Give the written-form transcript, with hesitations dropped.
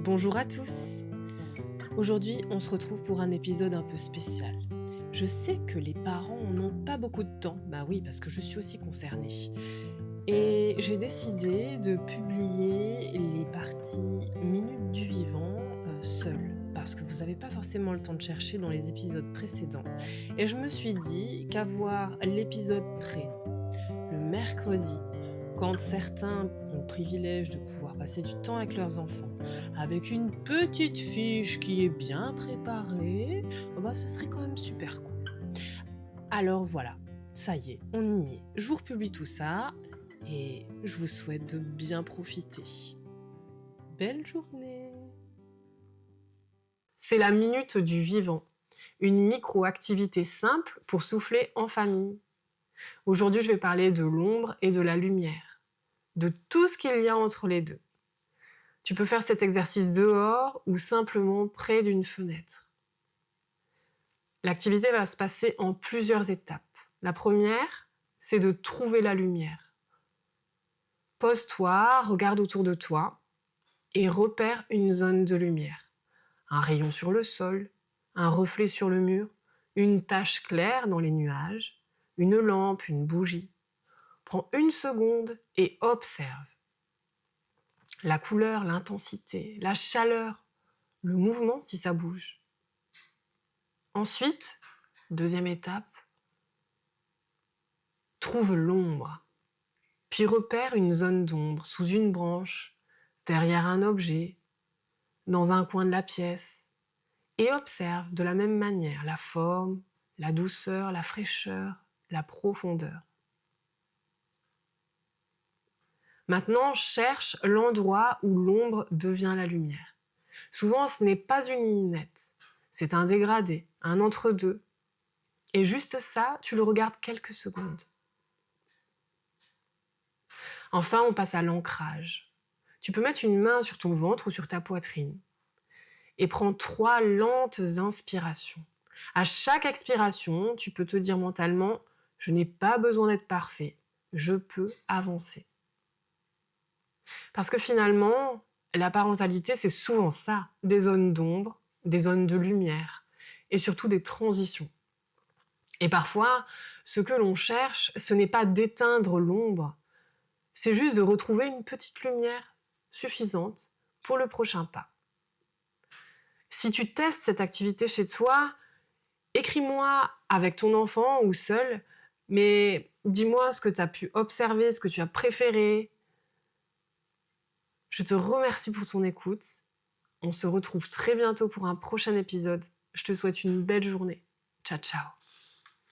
Bonjour à tous. Aujourd'hui, on se retrouve pour un épisode un peu spécial. Je sais que les parents n'ont pas beaucoup de temps, bah oui, parce que je suis aussi concernée. Et j'ai décidé de publier les parties minutes du vivant seule, parce que vous n'avez pas forcément le temps de chercher dans les épisodes précédents. Et je me suis dit qu'avoir l'épisode prêt le mercredi, quand certains ont le privilège de pouvoir passer du temps avec leurs enfants, avec une petite fiche qui est bien préparée, bah ce serait quand même super cool. Alors voilà, ça y est, on y est. Je vous republie tout ça et je vous souhaite de bien profiter. Belle journée! C'est la minute du vivant, une micro-activité simple pour souffler en famille. Aujourd'hui, je vais parler de l'ombre et de la lumière, de tout ce qu'il y a entre les deux. Tu peux faire cet exercice dehors ou simplement près d'une fenêtre. L'activité va se passer en plusieurs étapes. La première, c'est de trouver la lumière. Pose-toi, regarde autour de toi et repère une zone de lumière. Un rayon sur le sol, un reflet sur le mur, une tache claire dans les nuages, une lampe, une bougie. Prends une seconde et observe. La couleur, l'intensité, la chaleur, le mouvement si ça bouge. Ensuite, deuxième étape, trouve l'ombre. Puis repère une zone d'ombre sous une branche, derrière un objet, dans un coin de la pièce. Et observe de la même manière la forme, la douceur, la fraîcheur, la profondeur. Maintenant, cherche l'endroit où l'ombre devient la lumière. Souvent, ce n'est pas une ligne nette. C'est un dégradé, un entre-deux. Et juste ça, tu le regardes quelques secondes. Enfin, on passe à l'ancrage. Tu peux mettre une main sur ton ventre ou sur ta poitrine. Et prends 3 lentes inspirations. À chaque expiration, tu peux te dire mentalement « Je n'ai pas besoin d'être parfait, je peux avancer ». Parce que finalement, la parentalité, c'est souvent ça, des zones d'ombre, des zones de lumière, et surtout des transitions. Et parfois, ce que l'on cherche, ce n'est pas d'éteindre l'ombre, c'est juste de retrouver une petite lumière suffisante pour le prochain pas. Si tu testes cette activité chez toi, écris-moi avec ton enfant ou seul, mais dis-moi ce que tu as pu observer, ce que tu as préféré. Je te remercie pour ton écoute. On se retrouve très bientôt pour un prochain épisode. Je te souhaite une belle journée. Ciao, ciao.